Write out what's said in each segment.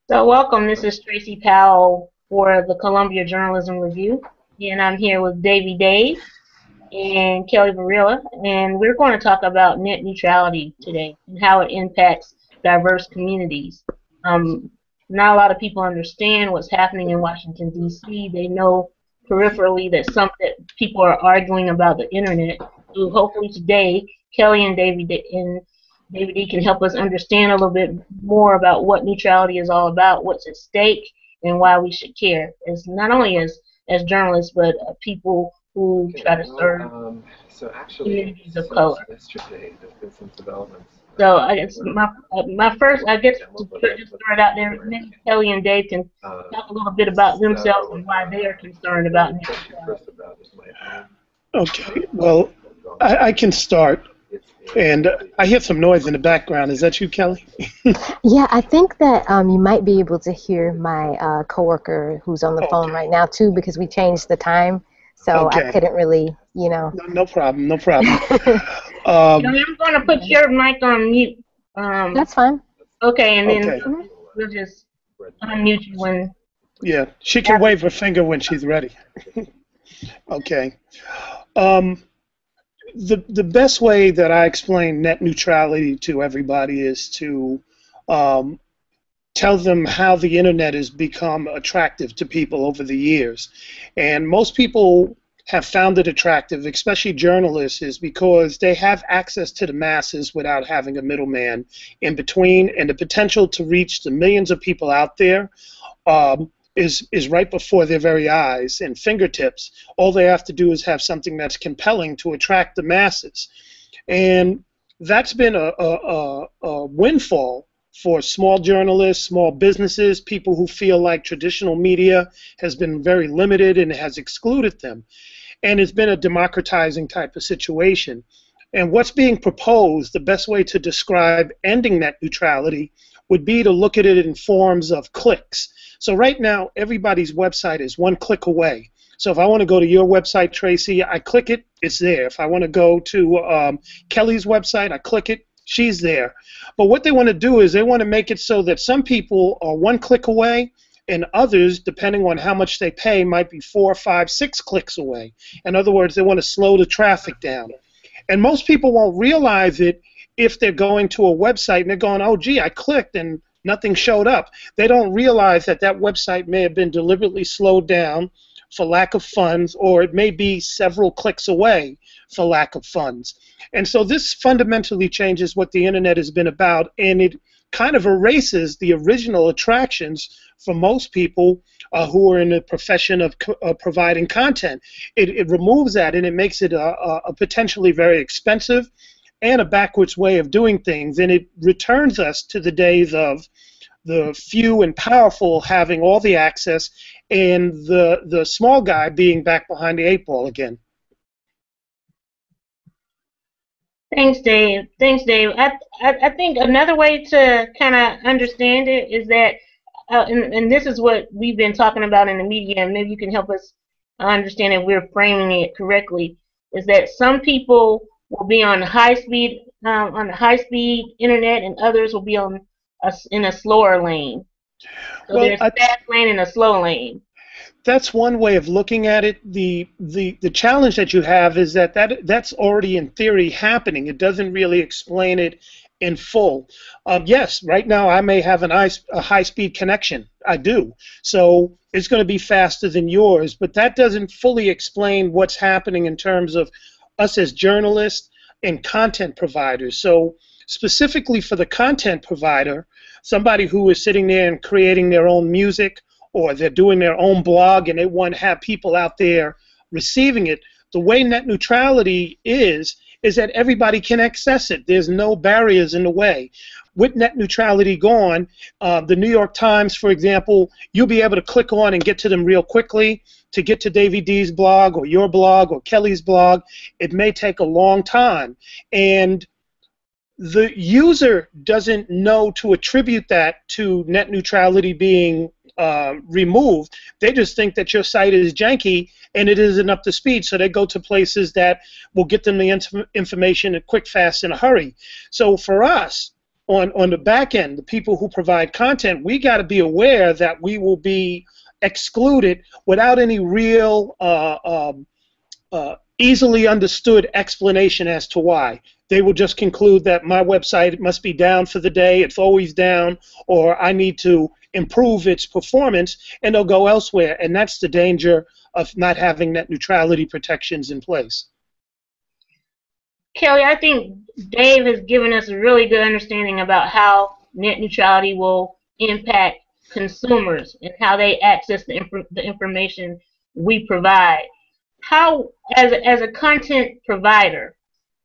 So welcome, this is Tracy Powell for the Columbia Journalism Review, and I'm here with Davy Dave and Kelly Varela, and we're going to talk about net neutrality today and how it impacts diverse communities. Um, Not a lot of people understand what's happening in Washington, D.C. They know peripherally that people are arguing about the internet. So hopefully today, Kelly and David D can help us understand a little bit more about what neutrality is all about, what's at stake, and why we should care, as not only as journalists, but people who Okay, try to well, serve so actually, communities of since color. yesterday, there's been some developments. So I guess my first, I guess Demo, to but just let's start out go there, right maybe ahead. Kelly and Dave can Um, talk a little bit about themselves so, and why they are concerned let about me net tell you neutrality. first about is my own Okay, well, background. I can start. It's And I hear some noise in the background. Is that you, Kelly? Yeah, I think that you might be able to hear my coworker who's on the phone Okay. right now too, because we changed the time, so I Okay. couldn't really, No problem. No problem. Kelly, I'm going to put your mic on mute. That's fine. Okay, and then Okay. we'll just unmute you when. Yeah, she can wave her finger when she's ready. Okay. Um, the best way that I explain net neutrality to everybody is to um, tell them how the internet has become attractive to people over the years. And most people have found it attractive, especially journalists, is because they have access to the masses without having a middleman in between, and the potential to reach the millions of people out there is right before their very eyes and fingertips. All they have to do is have something that's compelling to attract the masses. And that's been a windfall for small journalists, small businesses, people who feel like traditional media has been very limited and has excluded them. And it's been a democratizing type of situation. And what's being proposed, the best way to describe ending net neutrality would be to look at it in forms of clicks. So right now, everybody's website is one click away. So if I want to go to your website, Tracy, I click it, it's there. If I want to go to Kelly's website, I click it, she's there. But what they want to do is they want to make it so that some people are one click away, and others, depending on how much they pay, might be 4, 5, 6 clicks away. In other words, they want to slow the traffic down. And most people won't realize it if they're going to a website and they're going, oh, gee, I clicked and nothing showed up. They don't realize that that website may have been deliberately slowed down for lack of funds, or it may be several clicks away for lack of funds. And so this fundamentally changes what the internet has been about, and it kind of erases the original attractions for most people who are in the profession of providing content. It removes that, and it makes it a potentially very expensive and a backwards way of doing things, and it returns us to the days of the few and powerful having all the access and the small guy being back behind the 8 ball again. Thanks, Dave. Thanks, Dave. I think another way to kind of understand it is that, and this is what we've been talking about in the media, and maybe you can help us understand if we're framing it correctly, is that some people will be on the high speed internet, and others will be in a slower lane. So Well, there's a fast lane and a slow lane. That's one way of looking at it. The challenge that you have is that's already in theory happening. It doesn't really explain it in full. Yes, right now I may have a high-speed connection. I do. So it's going to be faster than yours, but that doesn't fully explain what's happening in terms of us as journalists and content providers. So specifically for the content provider, somebody who is sitting there and creating their own music, or they're doing their own blog and they want to have people out there receiving it, the way net neutrality is that everybody can access it. There's no barriers in the way. With net neutrality gone, the New York Times, for example, you'll be able to click on and get to them real quickly. To get to Davy D's blog or your blog or Kelly's blog, it may take a long time. And the user doesn't know to attribute that to net neutrality being removed. They just think that your site is janky and it isn't up to speed, so they go to places that will get them the information quick, fast, in a hurry. So for us, on the back end, the people who provide content, we got to be aware that we will be excluded without any real easily understood explanation as to why. They will just conclude that my website must be down for the day, it's always down, or I need to improve its performance, and they'll go elsewhere. And that's the danger of not having net neutrality protections in place. Kelly, I think Dave has given us a really good understanding about how net neutrality will impact consumers and how they access the information we provide. How, as a content provider,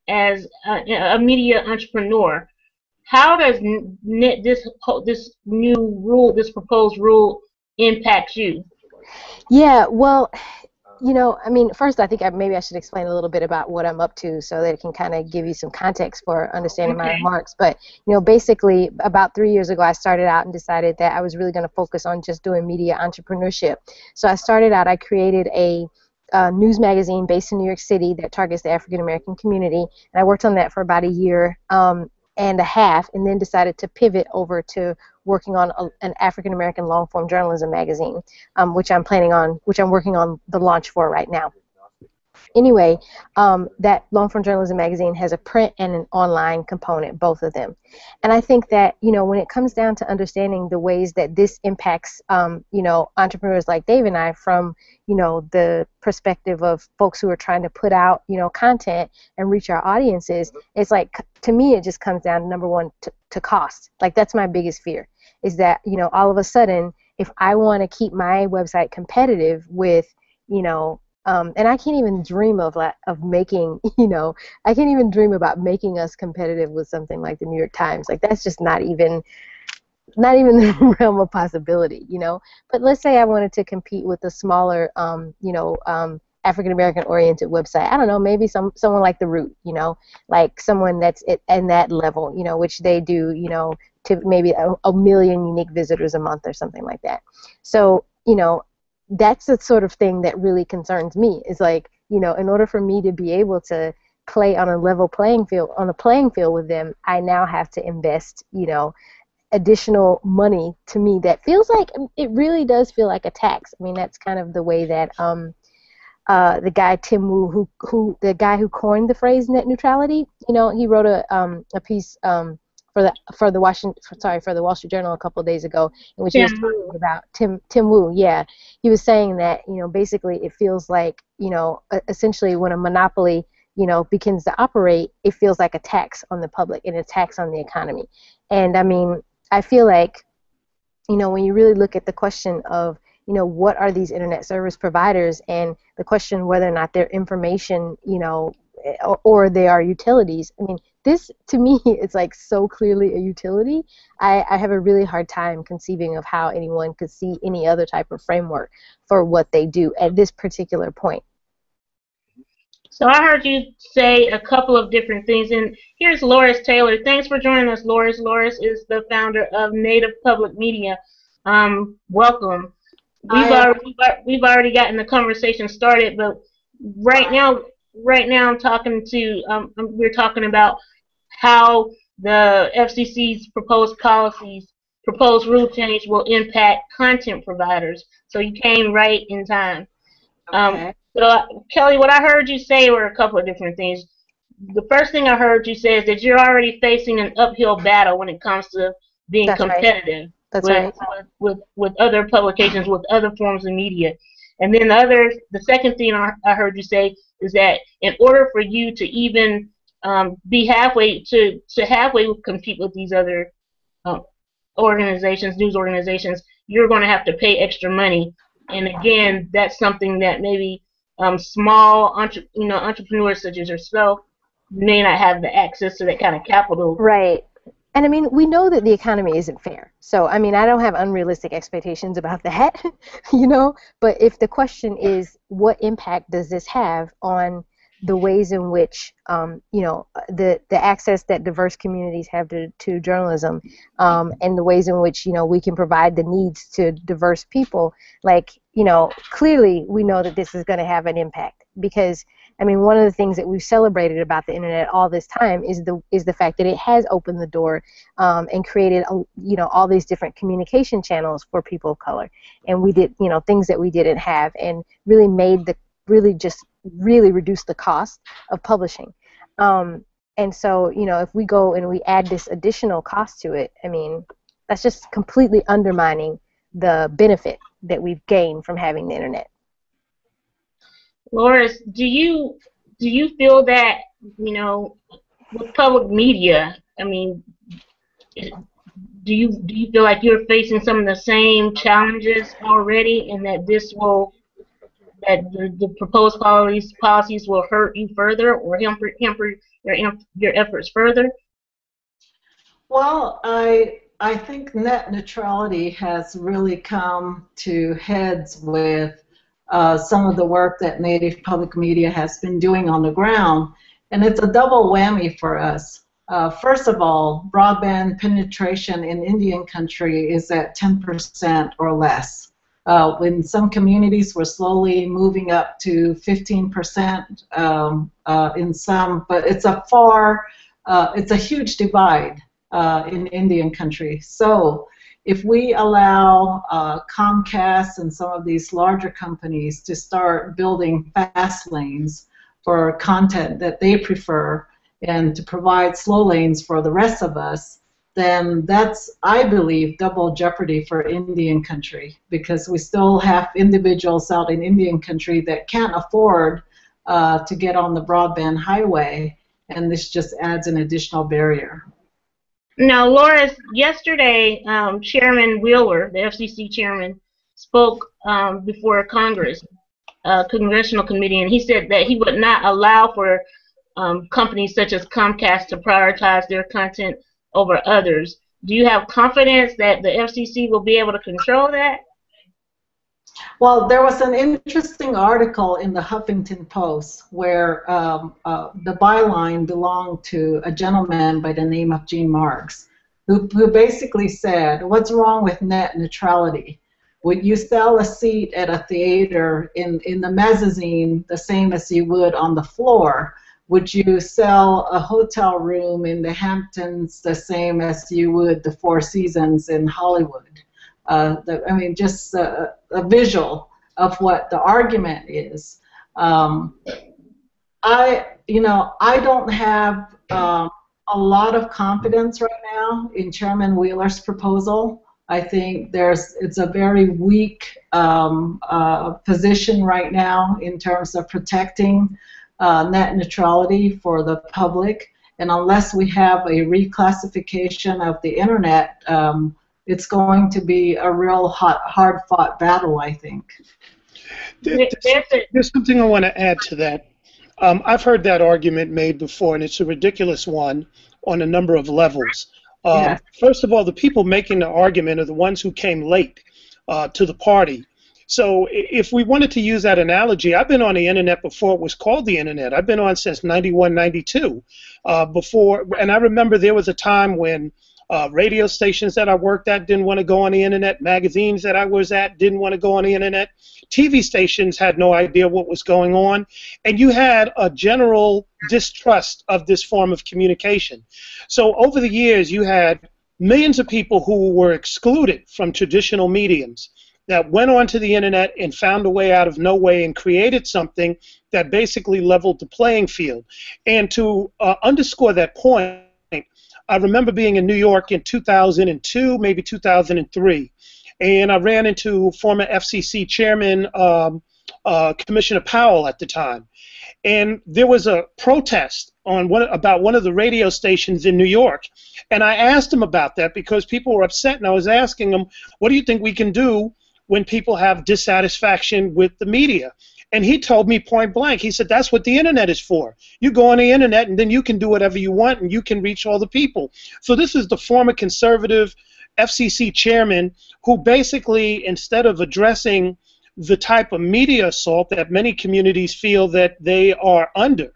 as a media entrepreneur, how does this new rule, this proposed rule, impact you? Yeah, well, I mean, first I think maybe I should explain a little bit about what I'm up to so that it can kind of give you some context for understanding my Okay. remarks. But, basically about 3 years ago, I started out and decided that I was really going to focus on just doing media entrepreneurship. So I created a news magazine based in New York City that targets the African American community, and I worked on that for about a year and a half, and then decided to pivot over to working on an African American long form journalism magazine, which I'm working on the launch for right now. Anyway, that long form journalism magazine has a print and an online component, both of them. And I think that, when it comes down to understanding the ways that this impacts, entrepreneurs like Dave and I from, the perspective of folks who are trying to put out, content and reach our audiences, it's like, to me, it just comes down, number one, to cost. Like, that's my biggest fear, is that, all of a sudden, if I want to keep my website competitive with, and I can't even dream of making, I can't even dream about making us competitive with something like the New York Times. Like, that's just not even the realm of possibility, But let's say I wanted to compete with a smaller, African American oriented website. I don't know, maybe someone like The Root, like someone that's in that level, which they do, to maybe a million unique visitors a month or something like that. So, that's the sort of thing that really concerns me, is like, in order for me to be able to play on a level playing field, with them, I now have to invest, additional money. To me, that feels like, it really does feel like a tax. I mean, that's kind of the way that the guy Tim Wu, the guy who coined the phrase net neutrality, he wrote a piece for the Wall Street Journal a couple of days ago, in which he was talking about Tim Wu. Yeah, he was saying that, basically it feels like, essentially when a monopoly, begins to operate, it feels like a tax on the public and a tax on the economy. And I mean, I feel like, when you really look at the question of, what are these internet service providers, and the question whether or not they're information, or they are utilities. I mean, this, to me, it's like so clearly a utility. I have a really hard time conceiving of how anyone could see any other type of framework for what they do at this particular point. So I heard you say a couple of different things, and here's Loris Taylor. Thanks for joining us, Loris. Loris is the founder of Native Public Media. Welcome. We've already gotten the conversation started, but right now I'm talking to we're talking about how the FCC's proposed rule change will impact content providers. So you came right in time. Okay. So Kelly, what I heard you say were a couple of different things. The first thing I heard you say is that you're already facing an uphill battle when it comes to being That's right. competitive That's right. with other publications, with other forms of media. And then the second thing I heard you say is that in order for you to even be halfway to halfway compete with these other organizations, news organizations, you're going to have to pay extra money. And again, that's something that maybe small entrepreneurs such as yourself may not have the access to that kind of capital. Right. And I mean, we know that the economy isn't fair. So, I mean, I don't have unrealistic expectations about that, But if the question is, what impact does this have on the ways in which, the access that diverse communities have to journalism, and the ways in which, we can provide the needs to diverse people, like, clearly we know that this is going to have an impact, because I mean, one of the things that we've celebrated about the internet all this time is the fact that it has opened the door and created all these different communication channels for people of color, and we did things that we didn't have, and really made the really reduced the cost of publishing. And so if we go and we add this additional cost to it, I mean, that's just completely undermining the benefit that we've gained from having the internet. Loris, do you feel that with public media, I mean, do you feel like you're facing some of the same challenges already, and that the proposed policies will hurt you further or hamper your efforts further? Well, I think net neutrality has really come to heads with some of the work that Native Public Media has been doing on the ground, and it's a double whammy for us. First of all, broadband penetration in Indian country is at 10% or less. In some communities, we're slowly moving up to 15% in some, but it's a huge divide in Indian country. So if we allow Comcast and some of these larger companies to start building fast lanes for content that they prefer and to provide slow lanes for the rest of us, then that's, I believe, double jeopardy for Indian country, because we still have individuals out in Indian country that can't afford to get on the broadband highway, and this just adds an additional barrier. Now, Loris, yesterday, Chairman Wheeler, the FCC chairman, spoke before Congress, congressional committee, and he said that he would not allow for companies such as Comcast to prioritize their content over others. Do you have confidence that the FCC will be able to control that? Well, there was an interesting article in the Huffington Post where the byline belonged to a gentleman by the name of Gene Marks, who basically said, what's wrong with net neutrality? Would you sell a seat at a theater in the mezzanine the same as you would on the floor? Would you sell a hotel room in the Hamptons the same as you would the Four Seasons in Hollywood? I mean, just a visual of what the argument is. I don't have a lot of confidence right now in Chairman Wheeler's proposal. I think it's a very weak position right now in terms of protecting net neutrality for the public, and unless we have a reclassification of the internet, it's going to be a real hard-fought battle, I think. There's something I want to add to that. I've heard that argument made before, and it's a ridiculous one on a number of levels. Yeah. First of all, the people making the argument are the ones who came late to the party. So if we wanted to use that analogy, I've been on the internet before it was called the internet. I've been on since 91, 92. And I remember there was a time when radio stations that I worked at didn't want to go on the internet. Magazines that I was at didn't want to go on the internet. TV stations had no idea what was going on. And you had a general distrust of this form of communication. So over the years, you had millions of people who were excluded from traditional mediums that went onto the internet and found a way out of no way and created something that basically leveled the playing field. And to underscore that point, I remember being in New York in 2002, maybe 2003, and I ran into former FCC Chairman Commissioner Powell at the time. And there was a protest about one of the radio stations in New York. And I asked him about that because people were upset, and I was asking him, what do you think we can do when people have dissatisfaction with the media? And he told me point blank, he said, that's what the internet is for. You go on the internet and then you can do whatever you want and you can reach all the people. So this is the former conservative FCC chairman who basically, instead of addressing the type of media assault that many communities feel that they are under,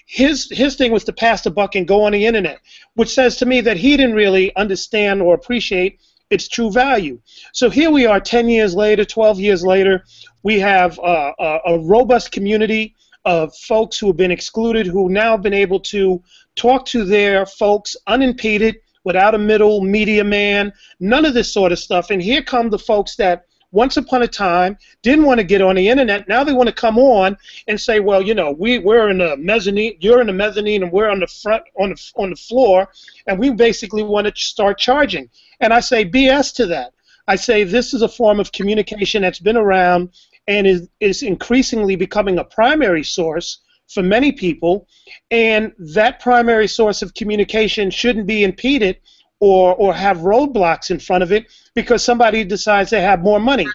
his thing was to pass the buck and go on the internet, which says to me that he didn't really understand or appreciate its true value. So here we are 10 years later, 12 years later, we have a robust community of folks who have been excluded who now have been able to talk to their folks unimpeded, without a middle media man, none of this sort of stuff. And here come the folks that once upon a time didn't want to get on the internet. Now they want to come on and say, well, you know, we're in the mezzanine, you're in the mezzanine, and we're on the front, on the floor, and we basically want to start charging. And I say BS to that. I say this is a form of communication that's been around and is increasingly becoming a primary source for many people, and that primary source of communication shouldn't be impeded or have roadblocks in front of it because somebody decides they have more money.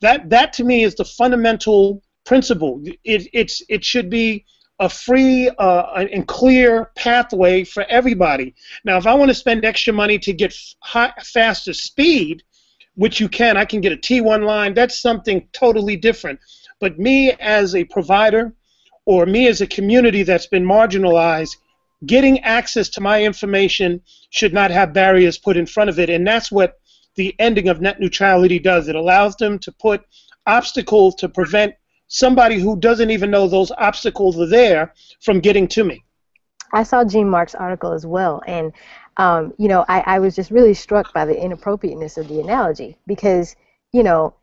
That to me is the fundamental principle. It should be a free and clear pathway for everybody. Now, if I want to spend extra money to get faster speed, which you can, I can get a T1 line, that's something totally different. But me as a provider, or me as a community that's been marginalized, getting access to my information should not have barriers put in front of it, and that's what the ending of net neutrality does. It allows them to put obstacles to prevent somebody who doesn't even know those obstacles are there from getting to me. I saw Gene Mark's article as well, and you know, I was just really struck by the inappropriateness of the analogy because, you know,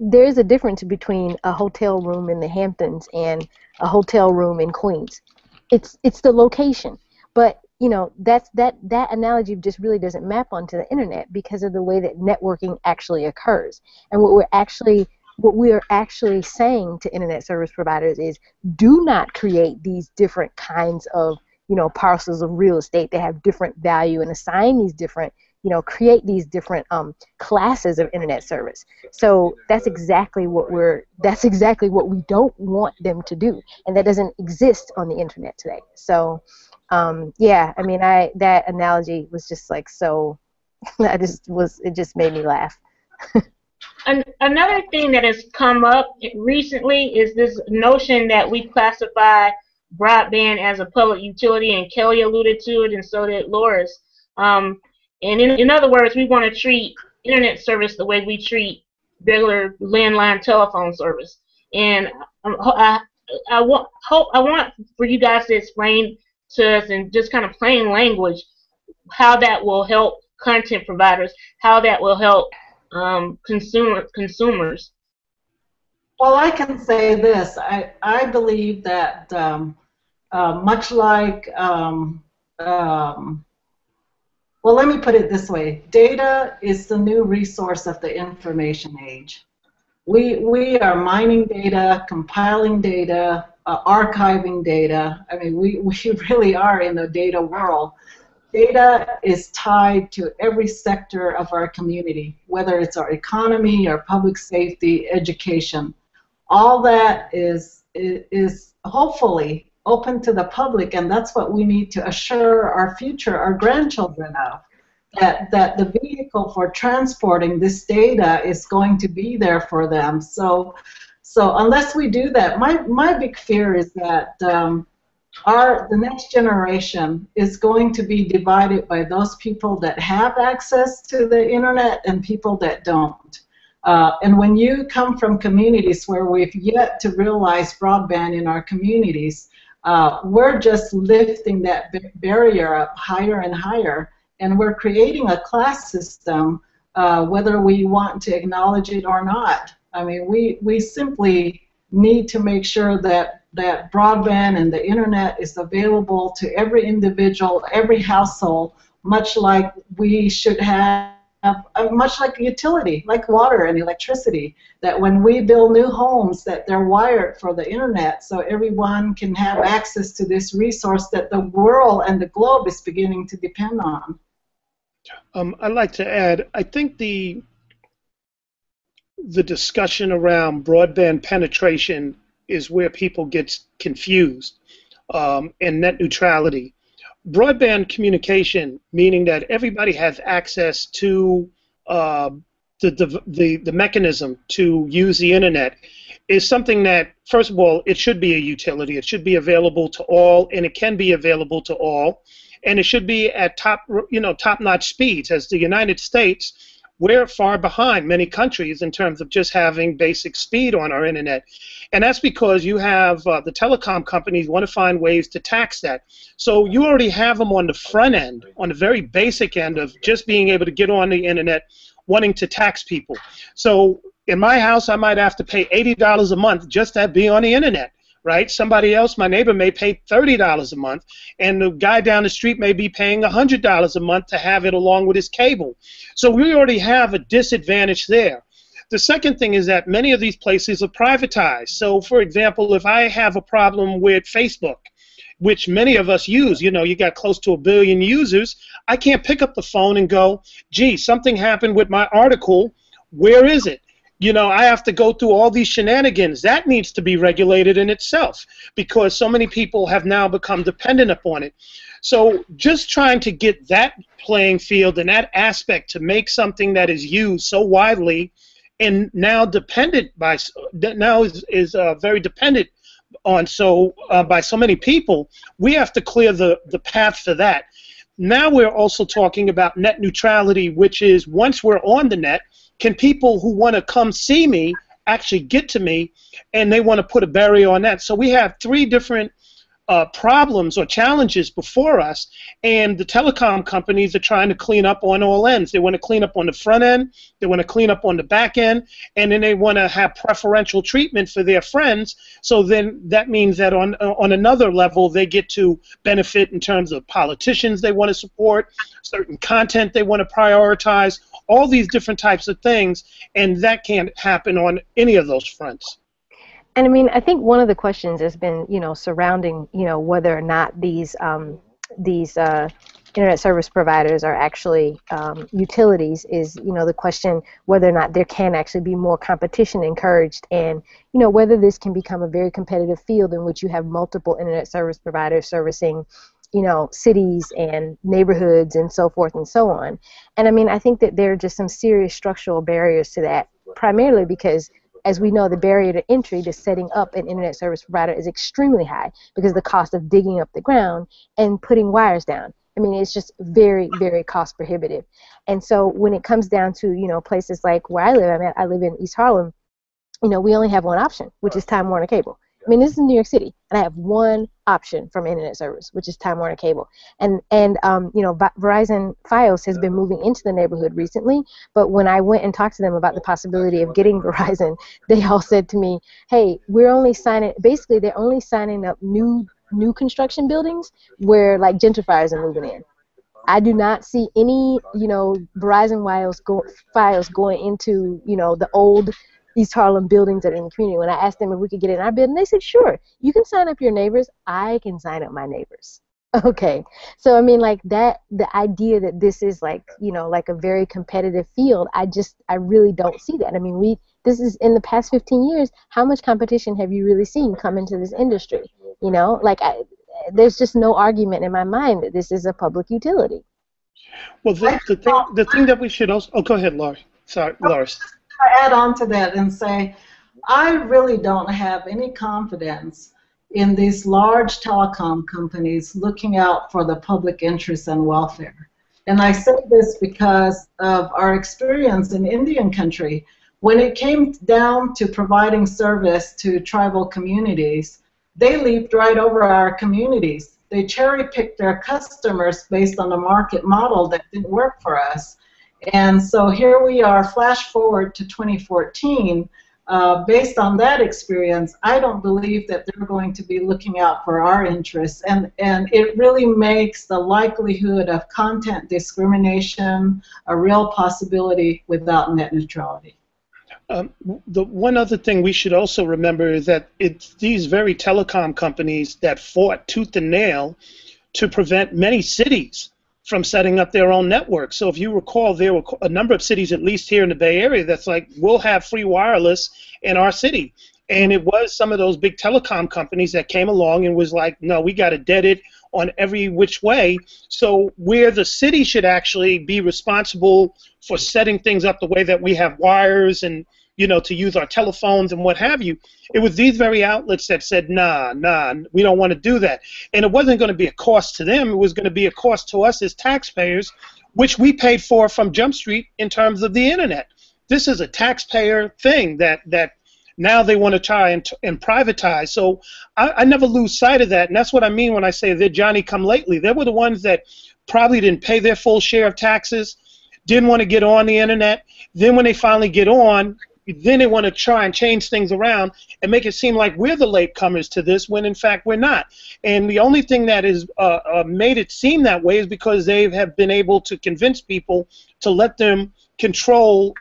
there's a difference between a hotel room in the Hamptons and a hotel room in Queens. It's the location, but you know that analogy just really doesn't map onto the internet because of the way that networking actually occurs. And what we are actually saying to internet service providers is, do not create these different kinds of, you know, parcels of real estate that have different value and assign these different, you know, create these different classes of internet service. So that's exactly what we don't want them to do, and that doesn't exist on the internet today. So yeah, I mean, that analogy was just like so. It just made me laugh. Another thing that has come up recently is this notion that we classify broadband as a public utility, and Kelly alluded to it, and so did Loris. And in other words, we want to treat internet service the way we treat regular landline telephone service. And I want for you guys to explain to us in just kind of plain language how that will help content providers, how that will help consumers. Well, I can say this. I believe that much like well, let me put it this way. Data is the new resource of the information age. We are mining data, compiling data, archiving data. I mean, we really are in the data world. Data is tied to every sector of our community, whether it's our economy, our public safety, education. All that is hopefully open to the public, and that's what we need to assure our future, our grandchildren of, that the vehicle for transporting this data is going to be there for them. So unless we do that, my big fear is that the next generation is going to be divided by those people that have access to the internet and people that don't. And when you come from communities where we've yet to realize broadband in our communities, we're just lifting that barrier up higher and higher, and we're creating a class system, whether we want to acknowledge it or not. I mean, we simply need to make sure that broadband and the internet is available to every individual, every household, much like we should have, much like a utility, like water and electricity, that when we build new homes, that they're wired for the internet so everyone can have access to this resource that the world and the globe is beginning to depend on. I'd like to add, I think the discussion around broadband penetration is where people get confused, and net neutrality. Broadband communication, meaning that everybody has access to the mechanism to use the internet, is something that, first of all, it should be a utility. It should be available to all, and it can be available to all, and it should be at top-notch speeds. As the United States, we're far behind many countries in terms of just having basic speed on our internet. And that's because you have the telecom companies want to find ways to tax that. So you already have them on the front end, on the very basic end of just being able to get on the internet, wanting to tax people. So in my house, I might have to pay $80 a month just to be on the internet. Right? Somebody else, my neighbor, may pay $30 a month, and the guy down the street may be paying $100 a month to have it along with his cable. So we already have a disadvantage there. The second thing is that many of these places are privatized. So, for example, if I have a problem with Facebook, which many of us use, you know, you got close to 1 billion users, I can't pick up the phone and go, gee, something happened with my article, where is it? You know, I have to go through all these shenanigans. That needs to be regulated in itself because so many people have now become dependent upon it. So just trying to get that playing field and that aspect to make something that is used so widely and now dependent by, now is very dependent on by so many people, we have to clear the path for that. Now we're also talking about net neutrality, which is once we're on the net, can people who want to come see me actually get to me, and they want to put a barrier on that? So we have 3 different problems or challenges before us, and the telecom companies are trying to clean up on all ends. They want to clean up on the front end, they want to clean up on the back end, and then they want to have preferential treatment for their friends. So then that means that on another level, they get to benefit in terms of politicians they want to support, certain content they want to prioritize, all these different types of things, and that can't happen on any of those fronts. And I mean, I think one of the questions has been, you know, surrounding, you know, whether or not these internet service providers are actually utilities is, you know, the question whether or not there can actually be more competition encouraged, and, you know, whether this can become a very competitive field in which you have multiple internet service providers servicing, you know, cities and neighborhoods and so forth and so on. And I mean, I think that there are just some serious structural barriers to that, primarily because, as we know, the barrier to entry to setting up an internet service provider is extremely high because of the cost of digging up the ground and putting wires down. I mean, it's just very, very cost prohibitive. And so when it comes down to, you know, places like where I live, I live in East Harlem, you know, we only have one option, which is Time Warner Cable. I mean, this is New York City, and I have one option from internet service, which is Time Warner Cable. And you know, Verizon Fios has been moving into the neighborhood recently, but when I went and talked to them about the possibility of getting Verizon, they all said to me, hey, we're only signing, basically they're only signing up new construction buildings where like gentrifiers are moving in. I do not see any, you know, Verizon Fios going into, you know, the old East Harlem buildings that are in the community. When I asked them if we could get in our building, they said, sure, you can sign up your neighbors. I can sign up my neighbors. Okay. So, I mean, like that, the idea that this is like, you know, like a very competitive field, I really don't see that. I mean, this is in the past 15 years, how much competition have you really seen come into this industry? You know, like there's just no argument in my mind that this is a public utility. Well, the thing that we should also, oh, go ahead, Laurie. Sorry, Loris. Add on to that and say, I really don't have any confidence in these large telecom companies looking out for the public interest and welfare. And I say this because of our experience in Indian country. When it came down to providing service to tribal communities, they leaped right over our communities. They cherry-picked their customers based on a market model that didn't work for us. And so here we are, flash forward to 2014. Based on that experience, I don't believe that they're going to be looking out for our interests. And it really makes the likelihood of content discrimination a real possibility without net neutrality. The one other thing we should also remember is that it's these very telecom companies that fought tooth and nail to prevent many cities from setting up their own network. So if you recall, there were a number of cities, at least here in the Bay Area, that's like, we'll have free wireless in our city. And it was some of those big telecom companies that came along and was like, no, we got to dead it on every which way. So where the city should actually be responsible for setting things up the way that we have wires and, you know, to use our telephones and what have you, it was these very outlets that said, nah, we don't want to do that. And it wasn't going to be a cost to them. It was going to be a cost to us as taxpayers which we paid for from Jump Street in terms of the internet. This is a taxpayer thing that now they want to try and privatize. So I never lose sight of that, and that's what I mean when I say they're Johnny come lately. They were the ones that probably didn't pay their full share of taxes, didn't want to get on the internet. Then when they finally get on, then they want to try and change things around and make it seem like we're the latecomers to this, when in fact we're not. And the only thing that has made it seem that way is because they have been able to convince people to let them control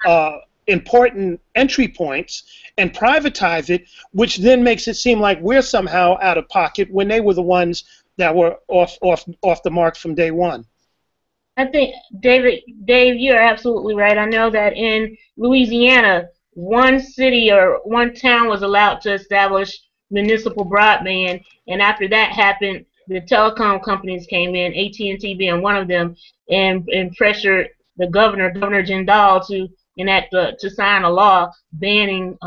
important entry points and privatize it, which then makes it seem like we're somehow out of pocket when they were the ones that were off the mark from day one. I think, Dave, you're absolutely right. I know that in Louisiana, one city or one town was allowed to establish municipal broadband, and after that happened, the telecom companies came in, AT&T being one of them, and pressured the Governor Jindal, to enact to sign a law banning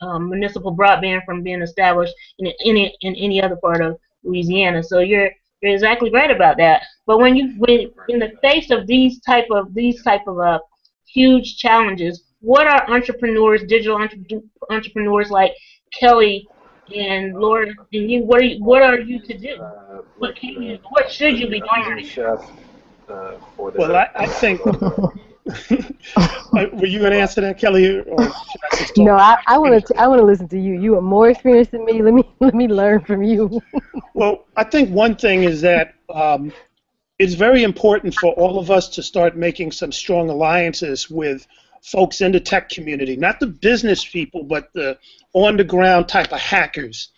municipal broadband from being established in any other part of Louisiana. So you're exactly right about that. But when in the face of these type of huge challenges, what are entrepreneurs, digital entrepreneurs like Kelly and Laura and you? What are you to do? What should you be doing? Chef for the. Well, I think. Were you going to answer that, Kelly, or should I just talk? No, I want to listen to you. You are more experienced than me. Let me learn from you. Well, I think one thing is that it's very important for all of us to start making some strong alliances with folks in the tech community, not the business people, but the on-the-ground type of hackers.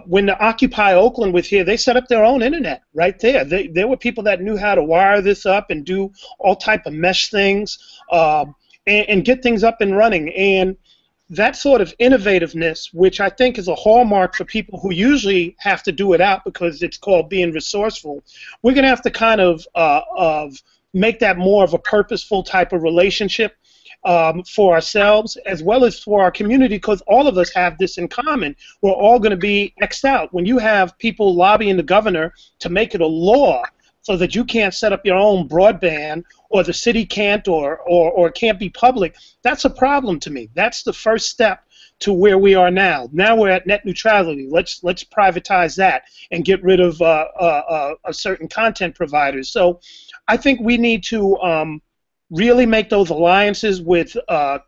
When the Occupy Oakland was here, they set up their own internet right there. There were people that knew how to wire this up and do all type of mesh things and get things up and running. And that sort of innovativeness, which I think is a hallmark for people who usually have to do it out because it's called being resourceful, we're going to have to kind of make that more of a purposeful type of relationship for ourselves as well as for our community, because all of us have this in common. We're all going to be X'd out. When you have people lobbying the governor to make it a law so that you can't set up your own broadband, or the city can't, or can't be public, that's a problem to me. That's the first step to where we are now. Now we're at net neutrality. Let's privatize that and get rid of certain content providers. So I think we need to really make those alliances with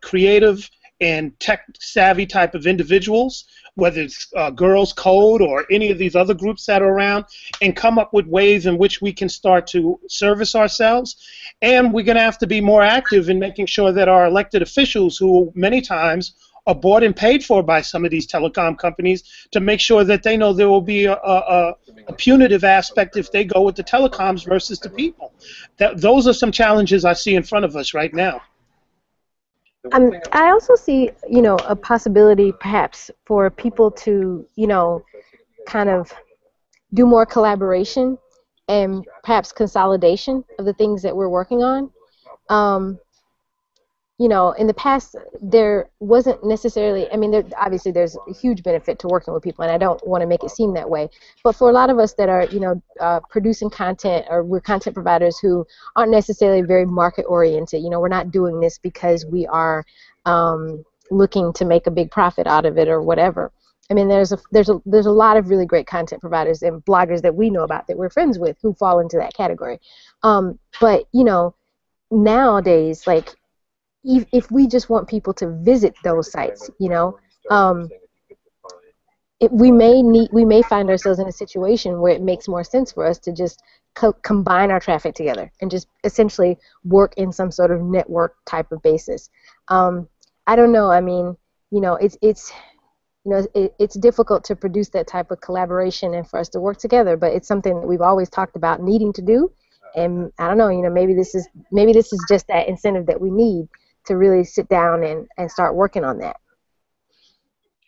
creative and tech-savvy type of individuals, whether it's Girls Code or any of these other groups that are around, and come up with ways in which we can start to service ourselves. And we're going to have to be more active in making sure that our elected officials, who many times are bought and paid for by some of these telecom companies, to make sure that they know there will be a punitive aspect if they go with the telecoms versus the people. Those are some challenges I see in front of us right now. I also see, a possibility perhaps for people to, kind of do more collaboration and perhaps consolidation of the things that we're working on. In the past, there wasn't necessarily, obviously there's a huge benefit to working with people, and I don't want to make it seem that way. But for a lot of us that are, producing content, or we're content providers who aren't necessarily very market-oriented, we're not doing this because we are looking to make a big profit out of it or whatever. There's a lot of really great content providers and bloggers that we know about that we're friends with who fall into that category. But, nowadays, like, if we just want people to visit those sites, we may find ourselves in a situation where it makes more sense for us to just combine our traffic together and just essentially work in some sort of network type of basis. I don't know. It's difficult to produce that type of collaboration and for us to work together, but it's something that we've always talked about needing to do. And I don't know. Maybe this is just that incentive that we need to really sit down and start working on that.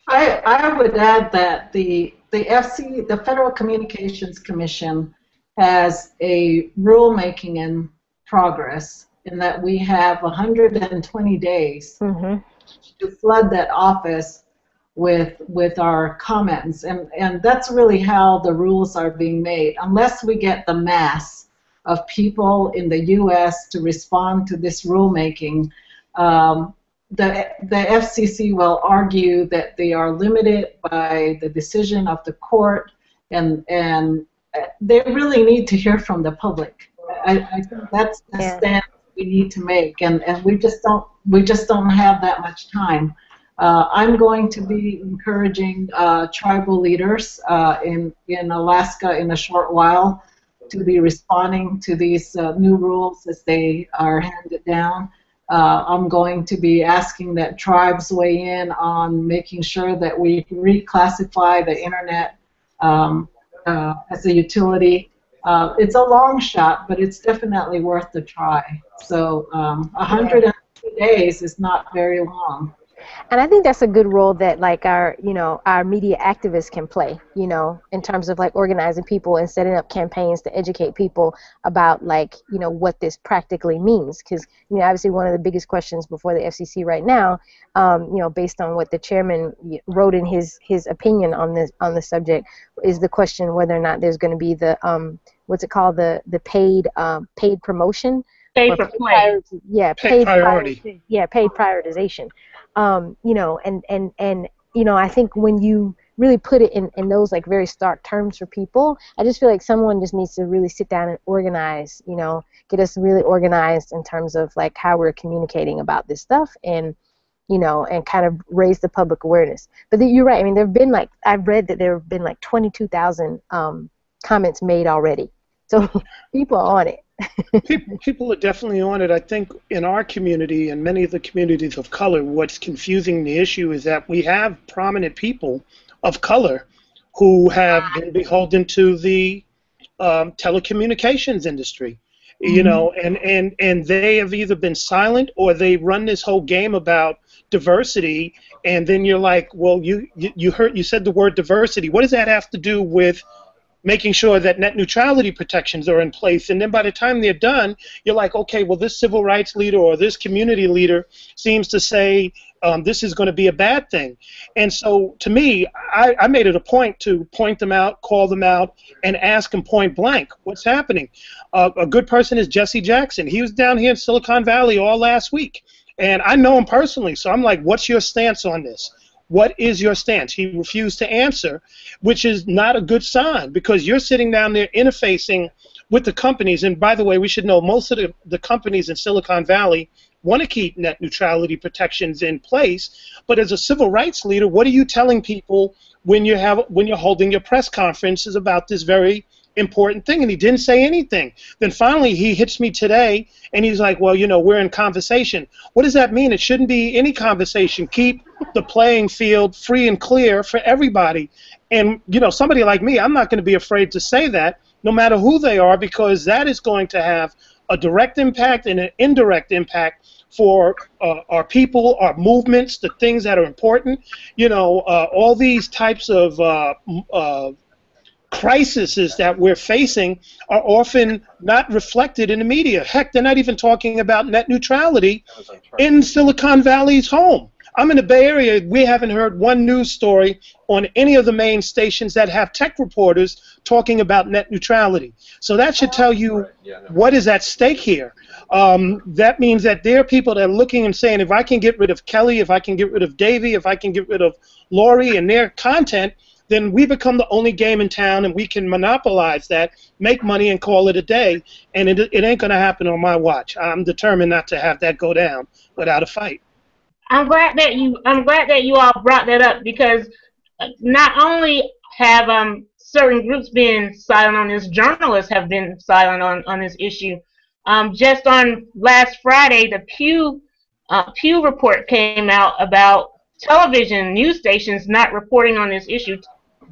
I would add that the Federal Communications Commission, has a rulemaking in progress in that we have 120 days to flood that office with our comments, and that's really how the rules are being made. Unless we get the mass of people in the U.S. to respond to this rulemaking, the FCC will argue that they are limited by the decision of the court, and they really need to hear from the public. I think that's the stand we need to make, and we just don't have that much time. I'm going to be encouraging tribal leaders in Alaska in a short while to be responding to these new rules as they are handed down. I'm going to be asking that tribes weigh in on making sure that we reclassify the internet as a utility. It's a long shot, but it's definitely worth the try. So 102 days is not very long. And I think that's a good role that like our media activists can play, in terms of like organizing people and setting up campaigns to educate people about what this practically means. Because obviously one of the biggest questions before the FCC right now, based on what the chairman wrote in his opinion on the subject, is the question whether or not there's going to be the what's it called, the paid promotion. Pay for play. Paid priority. Paid prioritization. I think when you really put it in those like very stark terms for people, I just feel like someone just needs to really sit down and organize, get us really organized in terms of like how we're communicating about this stuff, and kind of raise the public awareness. But you're right. I mean, there've been I've read that there have been 22,000 comments made already. So people are on it. People are definitely on it. I think in our community and many of the communities of color, what's confusing the issue is that we have prominent people of color who have been beholden to the telecommunications industry, and they have either been silent or they run this whole game about diversity, and then you're like, well, you said the word diversity. What does that have to do with making sure that net neutrality protections are in place? And then by the time they're done, you're like, okay, well, this civil rights leader or this community leader seems to say this is going to be a bad thing. And so to me, I made it a point to point them out, call them out, and ask them point blank, what's happening? A good person is Jesse Jackson. He was down here in Silicon Valley all last week. And I know him personally, so I'm like, what's your stance on this? What is your stance? He refused to answer, which is not a good sign, because you're sitting down there interfacing with the companies. And by the way, we should know most of the companies in Silicon Valley want to keep net neutrality protections in place. But as a civil rights leader, what are you telling people when you're holding your press conferences about this very important thing? And he didn't say anything. Then finally he hits me today and he's like, well, we're in conversation. What does that mean? It shouldn't be any conversation. Keep the playing field free and clear for everybody. And somebody like me, I'm not going to be afraid to say that, no matter who they are, because that is going to have a direct impact and an indirect impact for our people, our movements, the things that are important. All these types of crises that we're facing are often not reflected in the media. Heck, they're not even talking about net neutrality in Silicon Valley's home. I'm in the Bay Area. We haven't heard one news story on any of the main stations that have tech reporters talking about net neutrality. So that should tell you what is at stake here. That means that there are people that are looking and saying, if I can get rid of Kelly, if I can get rid of Davey, if I can get rid of Lori and their content, then we become the only game in town, and we can monopolize that, make money, and call it a day. And it ain't going to happen on my watch. I'm determined not to have that go down without a fight. I'm glad that you all brought that up, because not only have certain groups been silent on this, journalists have been silent on this issue. Just on last Friday, the Pew report came out about television news stations not reporting on this issue,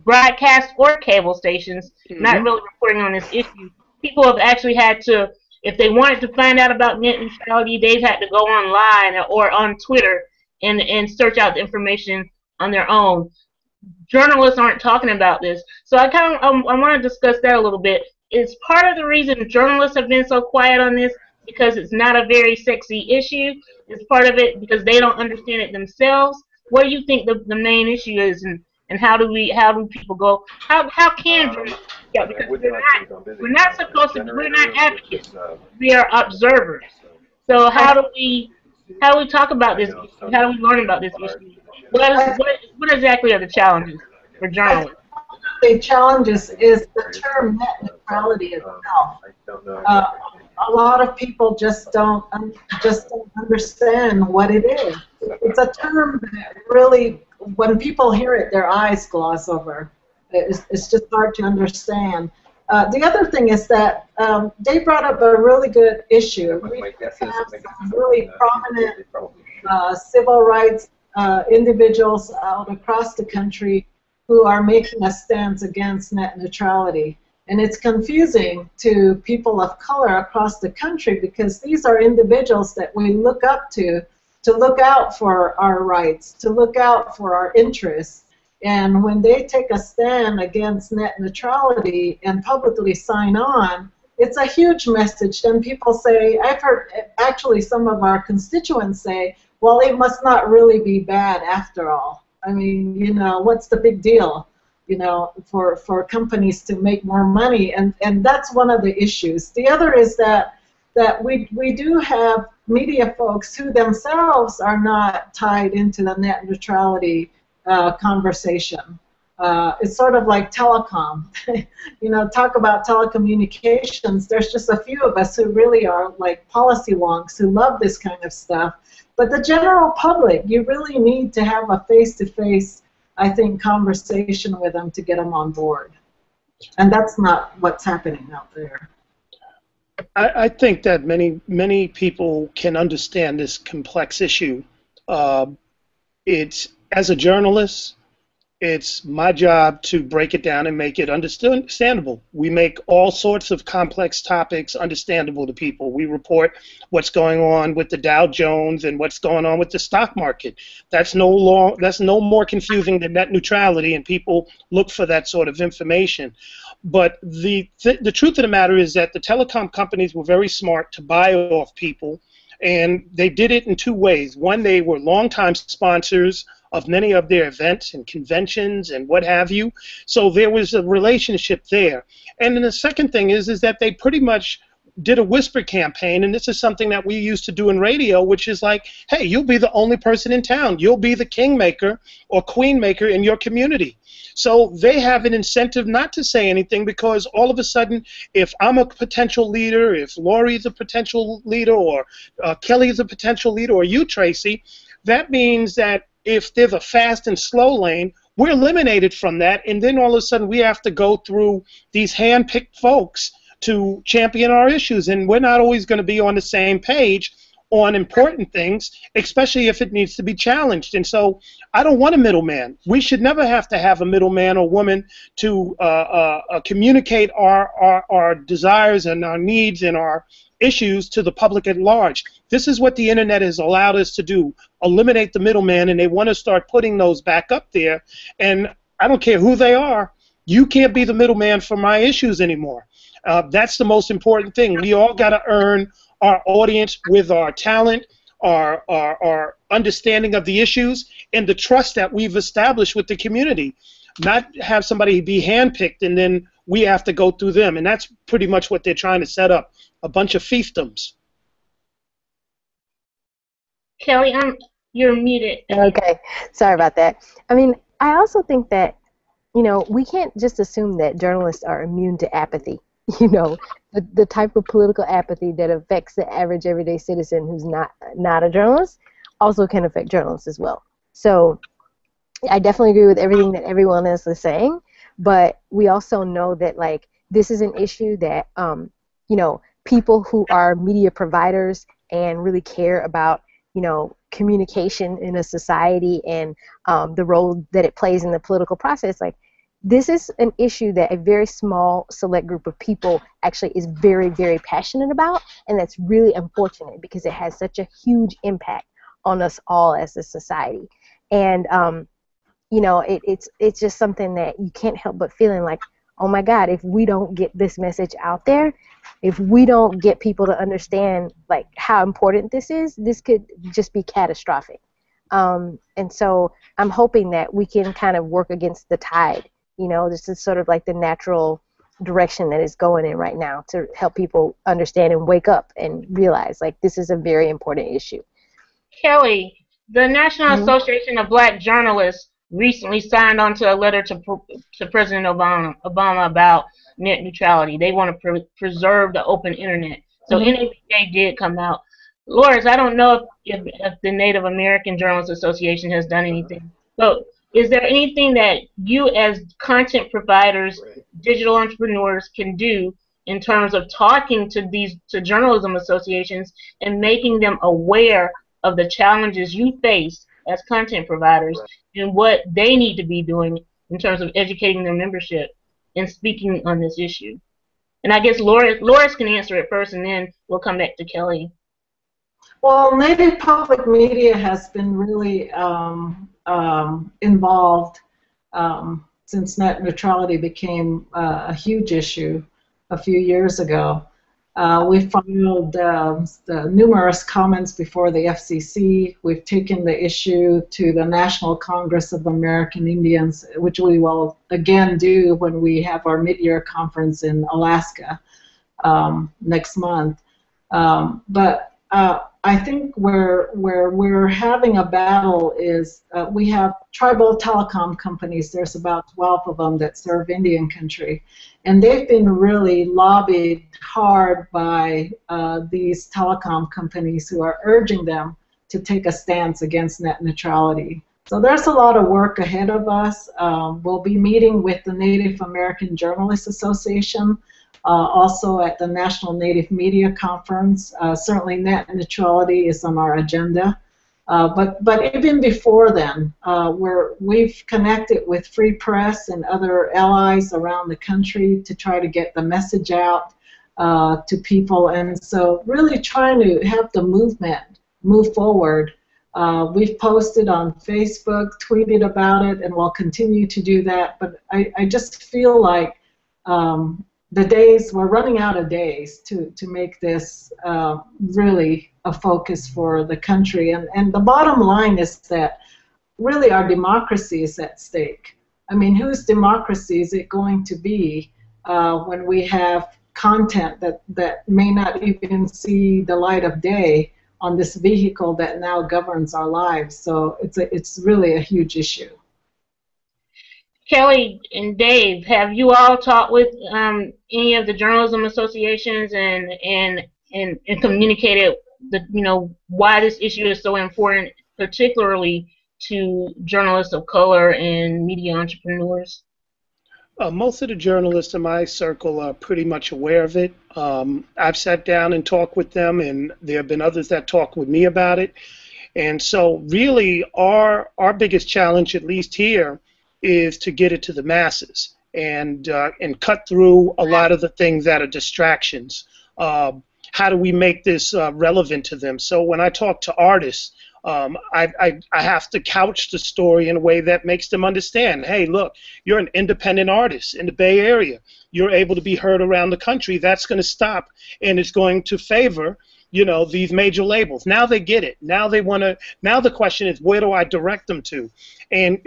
broadcast or cable stations not really reporting on this issue. People have actually had to, if they wanted to find out about net neutrality, they've had to go online or on Twitter and search out the information on their own. Journalists aren't talking about this. So I want to discuss that a little bit. Is part of the reason journalists have been so quiet on this because it's not a very sexy issue? Is part of it because they don't understand it themselves? What do you think the main issue is, and And how do people go? How can journalists? Yeah, I mean, I because wouldn't like to become busy. we're not As a supposed to. We're not generator, which advocates. is We are observers. So how do we talk about I this know issue? How Tony do we learn has about a this hard issue? position. What is I, what exactly are the challenges for I think journalists? the challenges is the It's term net but neutrality itself. I don't know Uh, exactly. a lot of people just don't understand what it is. It's a term that really, when people hear it, their eyes gloss over. It's just hard to understand. The other thing is that they brought up a really good issue. But We my guess is have maybe some really prominent they probably should. civil rights individuals out across the country who are making a stance against net neutrality. And it's confusing to people of color across the country because these are individuals that we look up to look out for our rights, to look out for our interests. And when they take a stand against net neutrality and publicly sign on, it's a huge message. Then people say, I've heard actually some of our constituents say, well, it must not really be bad after all. I mean, what's the big deal? For companies to make more money, and that's one of the issues. The other is that we do have media folks who themselves are not tied into the net neutrality conversation. It's sort of like telecom. Talk about telecommunications. There's just a few of us who really are like policy wonks who love this kind of stuff. But the general public, you really need to have a face-to-face, I think, conversation with them to get them on board. And that's not what's happening out there. I think that many people can understand this complex issue. It's as a journalist, it's my job to break it down and make it understandable. We make all sorts of complex topics understandable to people. We report what's going on with the Dow Jones and what's going on with the stock market. That's no more confusing than net neutrality, and people look for that sort of information. But the truth of the matter is that the telecom companies were very smart to buy off people, and they did it in two ways. One, they were longtime sponsors of many of their events and conventions and what have you. So there was a relationship there. And then the second thing is that they pretty much did a whisper campaign, and this is something that we used to do in radio, which is like, hey, you'll be the only person in town. You'll be the kingmaker or queenmaker in your community. So they have an incentive not to say anything because all of a sudden, if I'm a potential leader, if Lori is a potential leader, or Kelly is a potential leader, or you, Tracy, that means that if there's a fast and slow lane, we're eliminated from that, and then all of a sudden we have to go through these hand-picked folks to champion our issues, and we're not always going to be on the same page on important things, especially if it needs to be challenged. And so I don't want a middleman. We should never have to have a middleman or woman to communicate our desires and our needs and our issues to the public at large. This is what the internet has allowed us to do, eliminate the middleman, and they want to start putting those back up there. And I don't care who they are, you can't be the middleman for my issues anymore. That's the most important thing. We all got to earn our audience with our talent, our understanding of the issues, and the trust that we've established with the community. Not have somebody be handpicked and then we have to go through them. And that's pretty much what they're trying to set up, a bunch of fiefdoms. Kelly, you're muted. Okay, sorry about that. I mean, I also think that, we can't just assume that journalists are immune to apathy. The type of political apathy that affects the average everyday citizen who's not a journalist also can affect journalists as well. So I definitely agree with everything that everyone else is saying, but we also know that this is an issue that people who are media providers and really care about communication in a society and the role that it plays in the political process, this is an issue that a very small select group of people actually is very, very passionate about, and that's really unfortunate because it has such a huge impact on us all as a society. And it's just something that you can't help but feeling like, oh my God, if we don't get this message out there, if we don't get people to understand how important this is, this could just be catastrophic. And so I'm hoping that we can kind of work against the tide. You know, this is sort of like the natural direction that it's going in right now to help people understand and wake up and realize, like, this is a very important issue. Kelly, the National Mhm. Association of Black Journalists recently signed on to a letter to President Obama about net neutrality. They want to preserve the open internet. So Mhm. NABJ did come out. Loris, I don't know if the Native American Journalists Association has done anything, but is there anything that you as content providers, Right. digital entrepreneurs can do in terms of talking to to journalism associations and making them aware of the challenges you face as content providers Right. and what they need to be doing in terms of educating their membership and speaking on this issue? And I guess Loris can answer it first, and then we'll come back to Kelly. Well, Native public media has been really involved since net neutrality became a huge issue a few years ago. We filed the numerous comments before the FCC. We've taken the issue to the National Congress of American Indians, which we will again do when we have our mid-year conference in Alaska next month. But I think where we're having a battle is we have tribal telecom companies. There's about 12 of them that serve Indian country, and they've been really lobbied hard by these telecom companies who are urging them to take a stance against net neutrality. So there's a lot of work ahead of us. We'll be meeting with the Native American Journalists Association, also at the National Native Media Conference. Certainly net neutrality is on our agenda. But even before then, we've connected with Free Press and other allies around the country to try to get the message out to people. And so really trying to have the movement move forward. We've posted on Facebook, tweeted about it, and we'll continue to do that. But I just feel like we're running out of days to make this really a focus for the country. And the bottom line is that really our democracy is at stake. I mean, whose democracy is it going to be when we have content that may not even see the light of day on this vehicle that now governs our lives? So it's really a huge issue. Kelly and Dave, have you all talked with any of the journalism associations and communicated why this issue is so important, particularly to journalists of color and media entrepreneurs? Most of the journalists in my circle are pretty much aware of it. I've sat down and talked with them, and there have been others that talk with me about it. And so really our biggest challenge, at least here, is to get it to the masses and cut through a lot of the things that are distractions. How do we make this relevant to them? So when I talk to artists, I have to couch the story in a way that makes them understand, hey, look, you're an independent artist in the Bay Area. You're able to be heard around the country. That's going to stop, and it's going to favor these major labels. Now they get it. Now they want to. Now the question is, where do I direct them to? And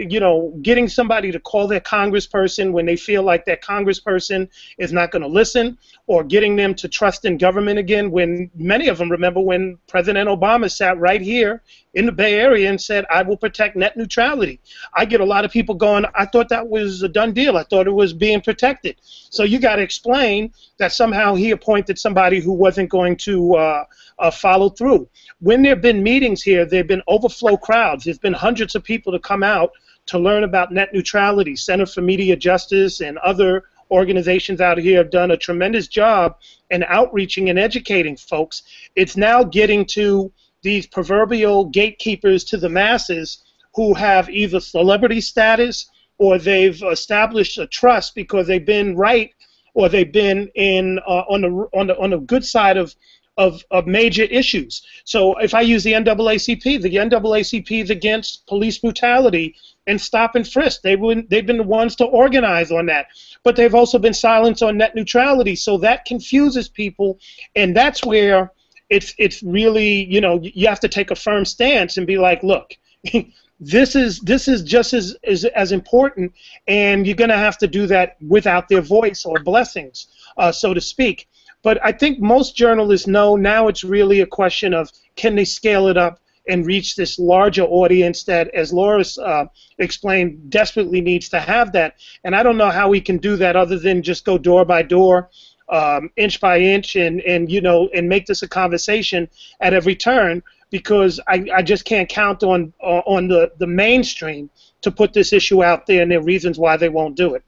getting somebody to call their congressperson when they feel like that congressperson is not going to listen, or getting them to trust in government again. When many of them remember when President Obama sat right here in the Bay Area and said, "I will protect net neutrality." I get a lot of people going, "I thought that was a done deal. I thought it was being protected." So you got to explain that somehow he appointed somebody who wasn't going to follow through. When there have been meetings here, there have been overflow crowds. There's been hundreds of people to come out to learn about net neutrality. Center for Media Justice and other organizations out here have done a tremendous job in outreaching and educating folks. It's now getting to these proverbial gatekeepers to the masses who have either celebrity status or they've established a trust because they've been right or they've been on the good side of major issues. So if I use the NAACP is against police brutality and stop and frisk. They've been the ones to organize on that. But they've also been silenced on net neutrality. So that confuses people, and that's where it's really, you have to take a firm stance and be like, look, This is just as important, and you're going to have to do that without their voice or blessings, so to speak. But I think most journalists know now it's really a question of, can they scale it up and reach this larger audience that, as Loris explained, desperately needs to have that. And I don't know how we can do that other than just go door by door, inch by inch, and make this a conversation at every turn, because I just can't count on the mainstream to put this issue out there, and there are reasons why they won't do it.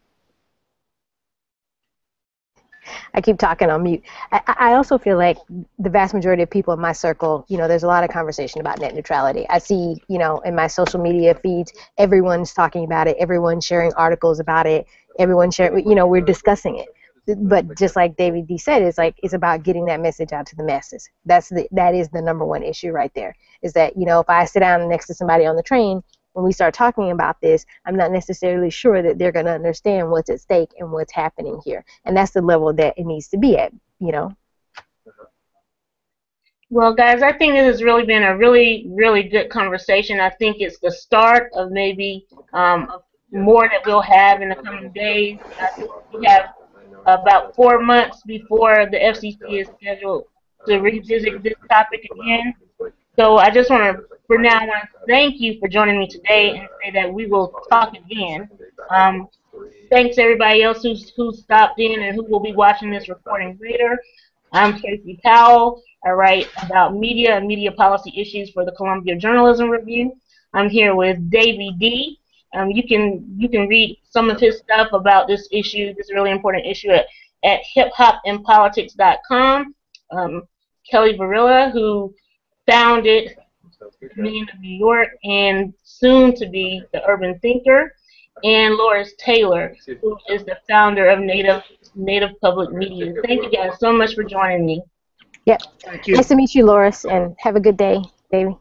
I keep talking on mute. I also feel like the vast majority of people in my circle, there's a lot of conversation about net neutrality. I see, in my social media feeds, everyone's talking about it, everyone's sharing articles about it, everyone's sharing, we're discussing it. But just like David D said, it's about getting that message out to the masses. That is the number one issue right there, is that, if I sit down next to somebody on the train, when we start talking about this, I'm not necessarily sure that they're going to understand what's at stake and what's happening here. And that's the level that it needs to be at, Well, guys, I think this has really been a really, really good conversation. I think it's the start of maybe more that we'll have in the coming days. I think we have about 4 months before the FCC is scheduled to revisit this topic again. So I just want to, for now, I want to thank you for joining me today and say that we will talk again. Thanks everybody else who stopped in and who will be watching this recording later. I'm Tracy Powell. I write about media and media policy issues for the Columbia Journalism Review. I'm here with Davey D. You can read some of his stuff about this issue, this really important issue, at hiphopandpolitics.com. Kelly Barilla, who founded Comedian of New York and soon to be the Urban Thinker, and Loris Taylor, who is the founder of Native Public Media. Thank you guys so much for joining me. Yep. Thank you. Nice to meet you, Loris, and have a good day, baby.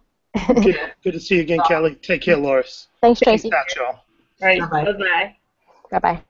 Good to see you again, Kelly. Take care, Loris. Thanks, Tracy. Peace out, y'all. All right. Bye-bye. Bye-bye. Bye-bye.